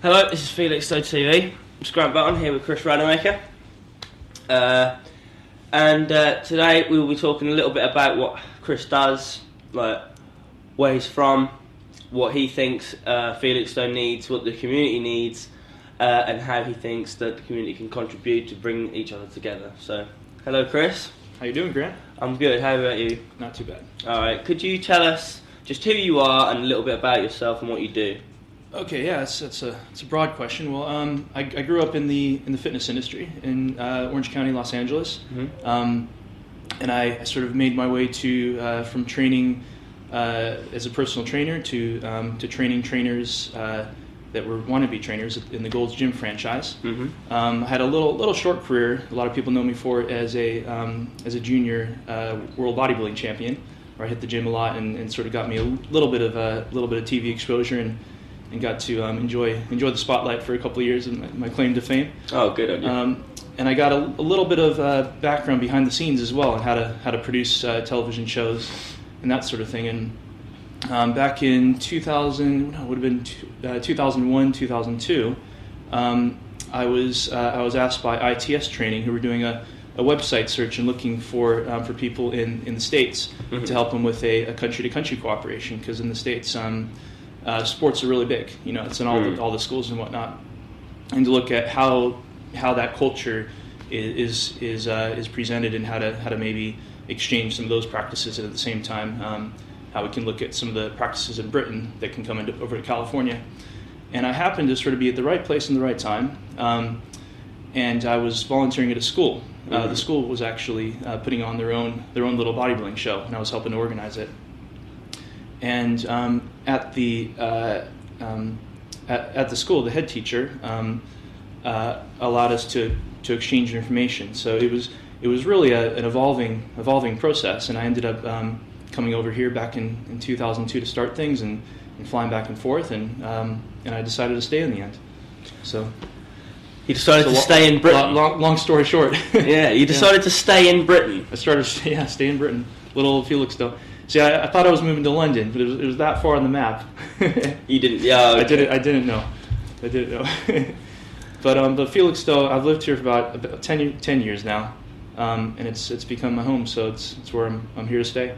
Hello, this is Felixstowe TV. I'm Grant Button here with Chris Radermacher. And today we will be talking a little bit about what Chris does, like where he's from, what he thinks Felixstowe needs, what the community needs, and how he thinks that the community can contribute to bring each other together. So, hello Chris. How you doing, Grant? I'm good, how about you? Not too bad. Alright, could you tell us just who you are and a little bit about yourself and what you do? Okay, yeah, it's a broad question. Well, I grew up in the fitness industry in Orange County, Los Angeles, and I sort of made my way to from training as a personal trainer to training trainers that were wannabe trainers in the Gold's Gym franchise. I had a little short career. A lot of people know me for it as a junior world bodybuilding champion, where I hit the gym a lot and sort of got me a little bit of TV exposure and got to enjoy the spotlight for a couple of years and my claim to fame. Oh, good on you. And I got a little bit of background behind the scenes as well, and how to produce television shows and that sort of thing. And back in 2001, 2002, I was asked by ITS Training, who were doing a website search and looking for people in the States to help them with a country-to-country cooperation, because in the States, sports are really big. You know, it's in all the schools and whatnot, and to look at how that culture is presented and how to maybe exchange some of those practices, and at the same time how we can look at some of the practices in Britain that can come over to California. And I happened to sort of be at the right place in the right time, and I was volunteering at a school. The school was actually putting on their own little bodybuilding show, and I was helping to organize it. And at the school, the head teacher allowed us to exchange information. So it was really an evolving process, and I ended up coming over here back in 2002 to start things and flying back and forth, and I decided to stay in the end. So you decided to stay in Britain. Long story short. Yeah, you decided to stay in Britain. I started to stay in Britain, little old Felixstowe. See, I thought I was moving to London, but it was that far on the map. You didn't? Yeah, okay. I didn't know. But Felixstowe, I've lived here for about 10 years now, and it's become my home. So it's where I'm here to stay.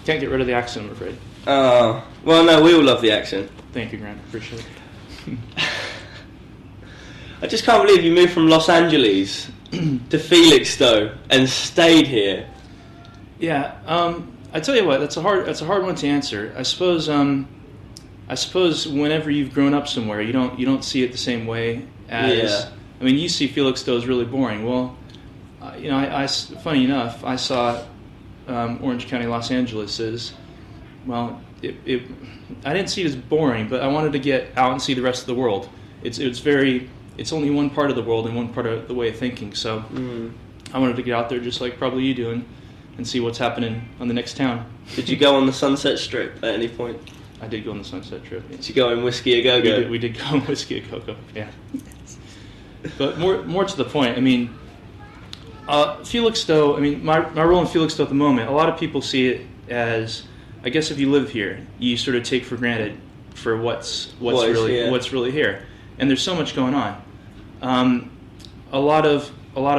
Can't get rid of the accent, I'm afraid. Oh, well, no, we all love the accent. Thank you, Grant. Appreciate it. I just can't believe you moved from Los Angeles to Felixstowe and stayed here. Yeah. I tell you what, that's a hard one to answer. I suppose whenever you've grown up somewhere, you don't see it the same way as. Yeah. I mean, you see Felixstowe is really boring. Well, I funny enough, I saw Orange County, Los Angeles as well. I didn't see it as boring, but I wanted to get out and see the rest of the world. It's only one part of the world and one part of the way of thinking. So I wanted to get out there, just like probably you do, and see what's happening on the next town. Did you go on the Sunset Strip at any point? I did go on the Sunset Strip. Yeah. Did you go in Whiskey A Go Go? We did go on Whiskey A Go Go. Yeah. But more to the point. I mean, Felixstowe. I mean, my role in Felixstowe at the moment. A lot of people see it as, I guess, if you live here, you sort of take for granted for what's really here, and there's so much going on. A lot of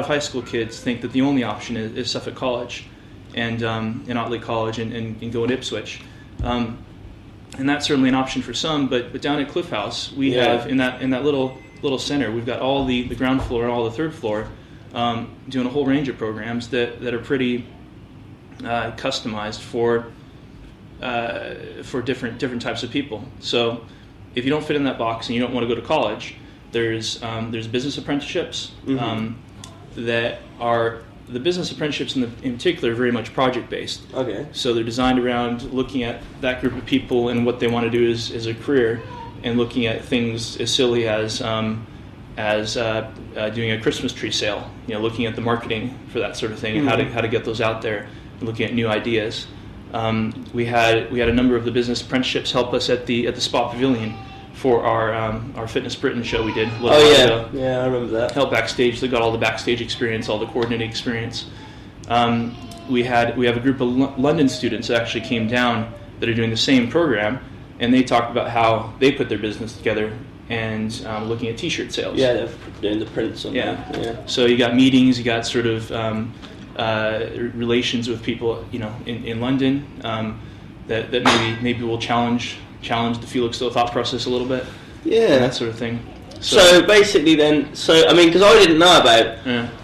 high school kids think that the only option is Suffolk College and Otley College and go to Ipswich, and that's certainly an option for some. But down at Cliff House, we have in that little center, we've got all the ground floor and all the third floor, doing a whole range of programs that are pretty customized for different types of people. So if you don't fit in that box and you don't want to go to college, there's business apprenticeships that are. The business apprenticeships in particular are very much project-based. Okay. So they're designed around looking at that group of people and what they want to do as a career, and looking at things as silly as doing a Christmas tree sale. Looking at the marketing for that sort of thing and how to get those out there, and looking at new ideas. We had a number of the business apprenticeships help us at the Spot Pavilion for our Fitness Britain show we did a little while ago. Yeah, I remember that. Helped backstage. They got all the backstage experience, all the coordinating experience. We have a group of London students that actually came down that are doing the same program, and they talked about how they put their business together and looking at T-shirt sales. Yeah, they're doing the prints on Yeah. that. Yeah. So you got meetings, you got sort of relations with people, in London that maybe will challenge the Felixstowe thought process a little bit. Yeah. That sort of thing. So basically, then, I mean, because I didn't know about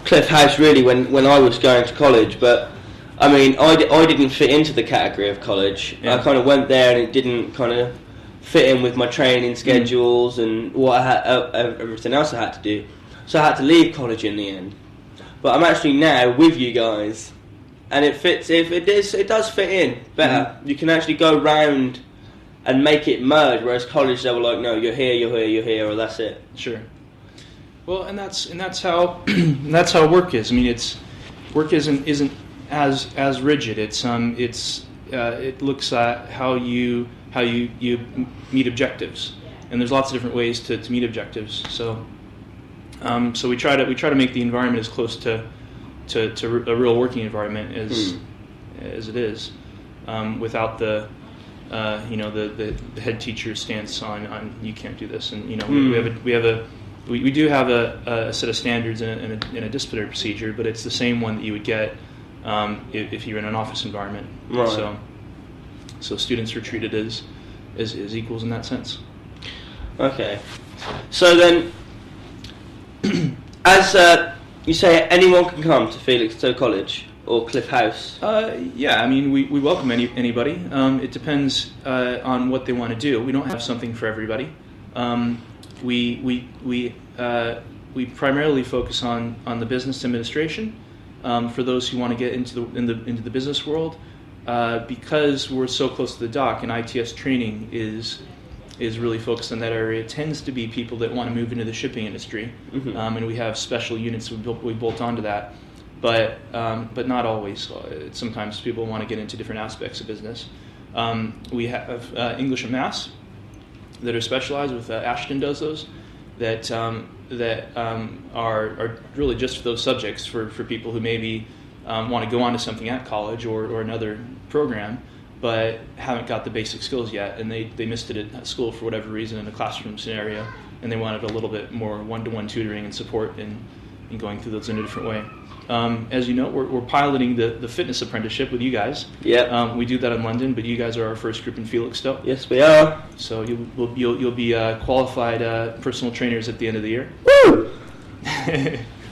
Cliff House really when I was going to college, but I mean, I didn't fit into the category of college. Yeah. I kind of went there and it didn't kind of fit in with my training schedules and what I had, everything else I had to do. So I had to leave college in the end. But I'm actually now with you guys, and it fits. It does fit in better. You can actually go round and make it merge. Whereas college, they were like, no, you're here, or that's it. Sure. Well, and that's how that's how work is. I mean, work isn't as rigid. It looks at how you meet objectives, and there's lots of different ways to meet objectives. So we try to make the environment as close to a real working environment as it is, without the head teacher's stance on you can't do this, and we do have a set of standards and a disciplinary procedure, but it's the same one that you would get if you're in an office environment. Right. So students are treated as equals in that sense. Okay. So then, as you say, anyone can come to Felixstowe College or Cliff House? Yeah, I mean, we welcome anybody. It depends on what they want to do. We don't have something for everybody. We primarily focus on the business administration for those who want to get into the business world, because we're so close to the dock, and ITS training is really focused on that area. It tends to be people that want to move into the shipping industry, and we have special units we bolt onto that. But not always. Sometimes people want to get into different aspects of business. We have English and Maths that are specialized with Ashton does those that are really just for those subjects for people who maybe want to go on to something at college or another program, but haven't got the basic skills yet, and they missed it at school for whatever reason in a classroom scenario, and they wanted a little bit more one-to-one tutoring and support in going through those in a different way. As you know, we're piloting the fitness apprenticeship with you guys. Yeah. We do that in London, but you guys are our first group in Felixstowe. Yes, we are. So you'll be qualified personal trainers at the end of the year. Woo!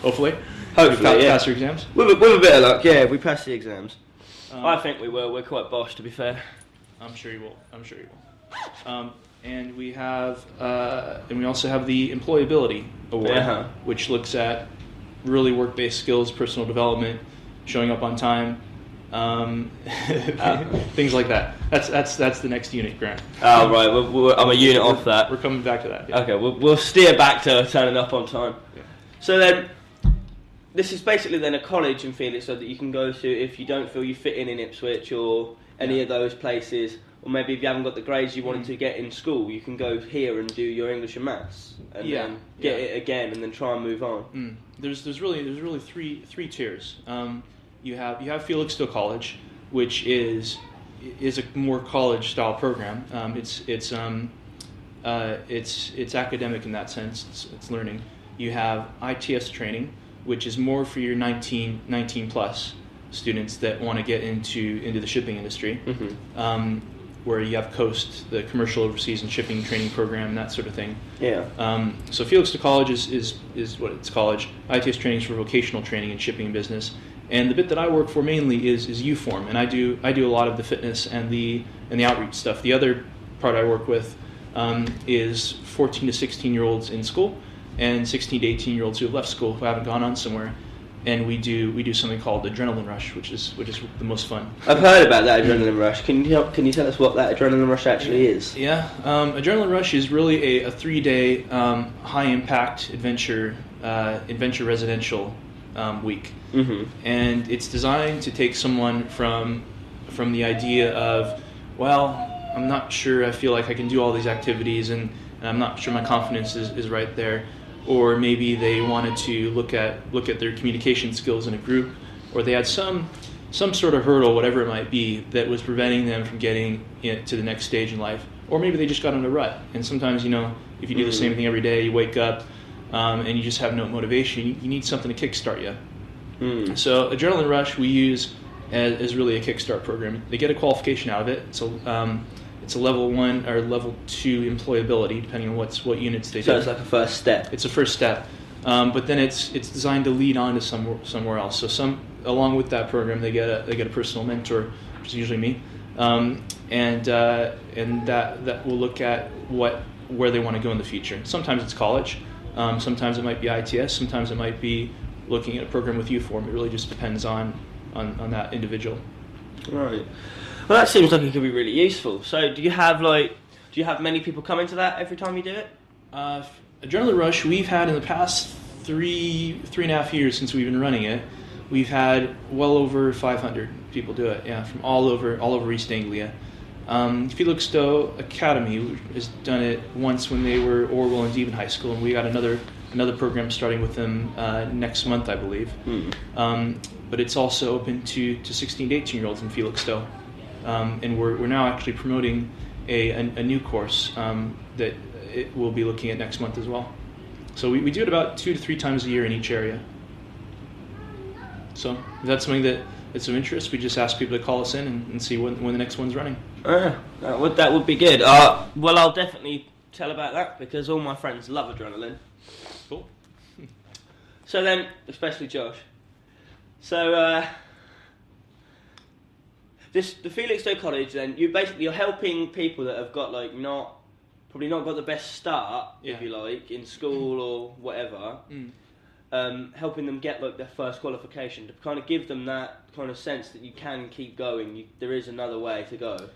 Hopefully. Hopefully, pass your exams. With a bit of luck, yeah. If we pass the exams, I think we will. We're quite bosh, to be fair. I'm sure you will. And we have, and we also have the Employability Award, which looks at really work-based skills, personal development, showing up on time, things like that. That's the next unit, Grant. Oh right, I'm a unit off that. We're coming back to that. Yeah. Okay, we'll steer back to turning up on time. Yeah. So then, this is basically then a college in Felixstowe that you can go to if you don't feel you fit in Ipswich or any of those places. Or maybe if you haven't got the grades you wanted to get in school, you can go here and do your English and Maths, and then get it again, and then try and move on. There's really three tiers. You have Felixstowe College, which is a more college style program. It's academic in that sense. It's learning. You have ITS training, which is more for your 19 plus students that want to get into the shipping industry. Where you have COAST, the Commercial Overseas and Shipping Training Program, that sort of thing. Yeah. So Felixstowe College is what it's college. ITS training is for vocational training in shipping and business. And the bit that I work for mainly is U-Form, and I do a lot of the fitness and the outreach stuff. The other part I work with is 14 to 16-year-olds in school and 16 to 18-year-olds who have left school who haven't gone on somewhere. And we do something called Adrenaline Rush, which is the most fun. I've heard about that Adrenaline Rush. Can you tell us what that Adrenaline Rush actually is? Yeah, Adrenaline Rush is really a 3-day high impact adventure residential week, and it's designed to take someone from the idea of, well, I'm not sure I feel like I can do all these activities, and I'm not sure my confidence is right there. Or maybe they wanted to look at their communication skills in a group, or they had some sort of hurdle, whatever it might be, that was preventing them from getting to the next stage in life, or maybe they just got in a rut. And sometimes, if you do the same thing every day, you wake up and you just have no motivation, you need something to kickstart you. So Adrenaline Rush we use as really a kickstart program. They get a qualification out of it. So it's a level 1 or level 2 employability, depending on what units they do. So it's like a first step. It's a first step, but then it's designed to lead on to somewhere else. So along with that program, they get a personal mentor, which is usually me, and that will look at where they want to go in the future. Sometimes it's college, sometimes it might be ITS, sometimes it might be looking at a program with U-Form. It really just depends on that individual. Right. Well, that seems like it could be really useful. So, do you have many people come into that every time you do it? Adrenaline Rush, we've had in the past three and a half years since we've been running it, we've had well over 500 people do it. Yeah, from all over East Anglia. Felixstowe Academy has done it once when they were Orwell and Devon High School, and we got another program starting with them next month, I believe. But it's also open to 16 to 18-year-olds in Felixstowe. And we're now actually promoting a new course that it will be looking at next month as well. So we do it about 2 to 3 times a year in each area. So if that's something that's of interest, we just ask people to call us in and see when the next one's running. That would be good. Well, I'll definitely tell about that because all my friends love adrenaline. Cool. So then, especially Josh. So the Felixstowe College, then you're helping people that have got probably not got the best start, if you like, in school or whatever. Helping them get their first qualification to kind of give them that kind of sense that you can keep going. There is another way to go.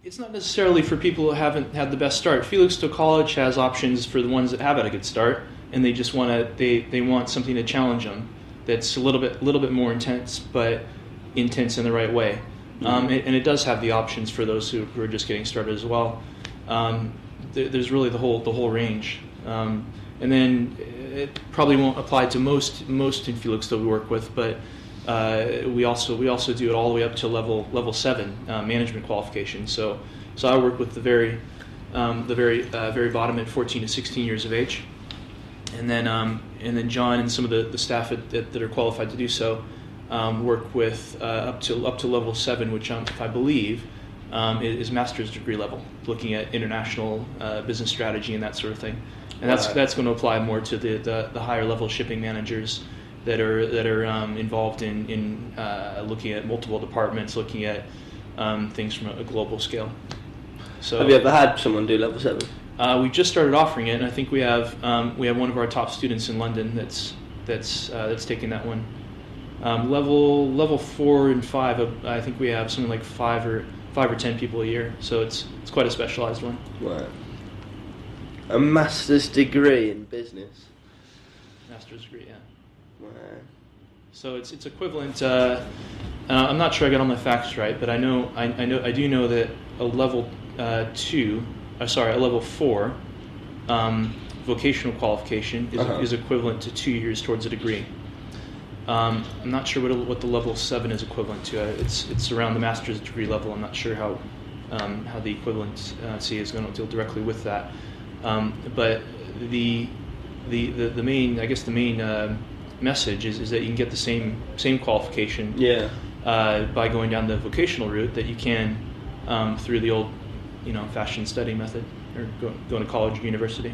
It's not necessarily for people who haven't had the best start. Felixstowe College has options for the ones that have had a good start, and they just they want something to challenge them that's a little bit more intense, but intense in the right way. And it does have the options for those who are just getting started as well. There's really the whole range. And then it probably won't apply to most in Felixstowe we work with, but we also do it all the way up to level 7 management qualification. So I work with the very bottom at 14 to 16 years of age, and then John and some of the staff that are qualified to do so work with up to level 7, which I believe is master's degree level, looking at international business strategy and that sort of thing. And that's going to apply more to the higher level shipping managers that are involved in looking at multiple departments, looking at things from a global scale. So, have you ever had someone do level 7? We just started offering it, and I think we have one of our top students in London that's taking that one. Level 4 and 5, I think we have something like 5 or 10 people a year. So it's quite a specialized one. Right. A master's degree in business. Master's degree, yeah. Wow. So it's equivalent. I'm not sure I got all my facts right, but I do know that a level 4 vocational qualification is equivalent to 2 years towards a degree. I'm not sure what the level 7 is equivalent to. It's around the master's degree level. I'm not sure how the equivalency is going to deal directly with that. But the main message is that you can get the same qualification by going down the vocational route that you can through the old fashioned study method, or going to college or university.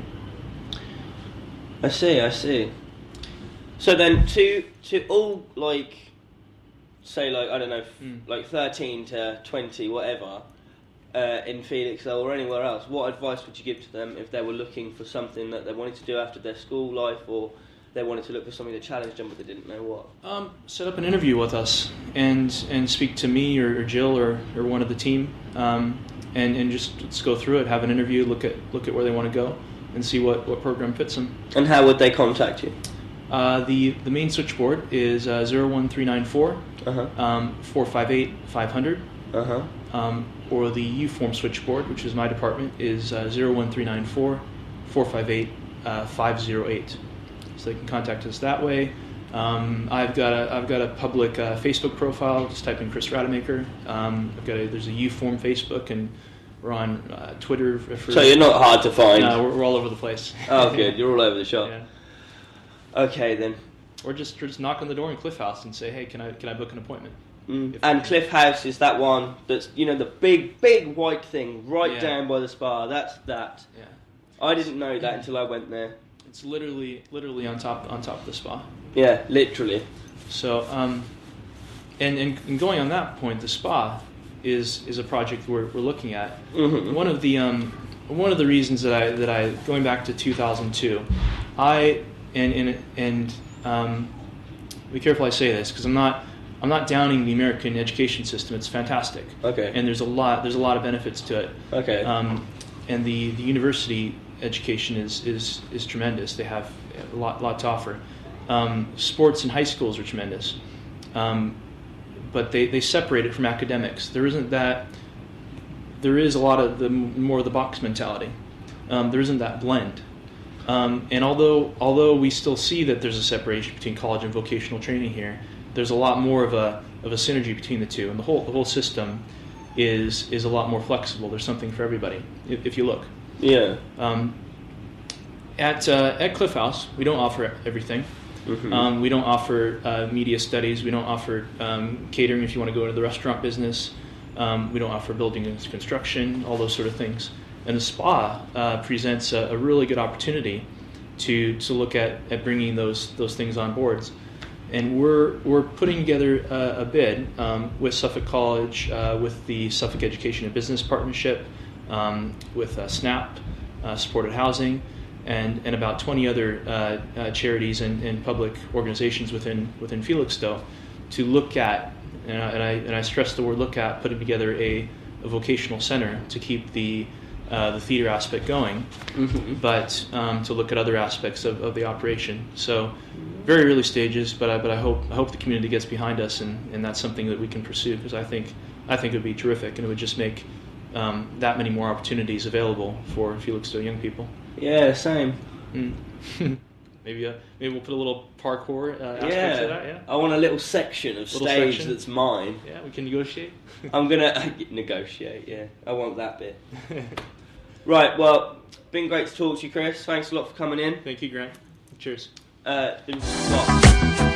I see. So then to all say I don't know, like 13 to 20 whatever in Felixstowe or anywhere else, what advice would you give to them if they were looking for something that they wanted to do after their school life, or they wanted to look for something to challenge them but they didn't know what? Set up an interview with us and speak to me or Jill or one of the team, and just let's go through it, have an interview, look at where they want to go and see what program fits them. And how would they contact you? The main switchboard is 01394 458 500. Or the U-Form switchboard, which is my department, is 01394 458 508. So they can contact us that way. I've got a public Facebook profile. Just type in Chris Radermacher. There's a U-Form Facebook, and We're on Twitter. So you're not hard to find. No, we're all over the place. Oh, good. You're all over the shop. Yeah. Okay, then. Or just knock on the door in Cliff House and say, hey, can I book an appointment? And Cliff House is that one that's, you know, the big white thing right down by the spa. That's that. Yeah. I didn't know that until I went there. It's literally on top of the spa. Yeah, literally. So, and going on that point, the spa is a project we're looking at. Mm-hmm. One of the reasons that I going back to 2002, be careful I say this because I'm not downing the American education system. It's fantastic. Okay. And there's a lot of benefits to it. Okay. And the university education is tremendous. They have a lot to offer. Sports in high schools are tremendous. But they separate it from academics. There isn't that. There is a lot of more of the box mentality. There isn't that blend. And although we still see that there's a separation between college and vocational training here, there's a lot more of a synergy between the two, and the whole system is a lot more flexible. There's something for everybody if you look. Yeah. At Cliff House, we don't offer everything. Mm-hmm. We don't offer media studies. We don't offer catering if you want to go into the restaurant business. We don't offer building and construction, all those sort of things. And the spa presents a really good opportunity to look at bringing those things on boards. And we're putting together a bid with Suffolk College, with the Suffolk Education and Business Partnership, with SNAP, Supported Housing, and about 20 other charities and public organizations within Felixstowe to look at, and I stress the word look at, putting together a vocational center to keep the theater aspect going, mm-hmm. but to look at other aspects of the operation. So very early stages, but I hope the community gets behind us, and that's something that we can pursue, because I think it would be terrific, and it would just make that many more opportunities available for Felixstowe young people. Yeah, same. Maybe we'll put a little parkour aspect to that. Yeah, I want a little section of stage that's mine. Yeah, we can negotiate. I'm gonna negotiate. Yeah, I want that bit. Right. Well, been great to talk to you, Chris. Thanks a lot for coming in. Thank you, Grant. Cheers. What?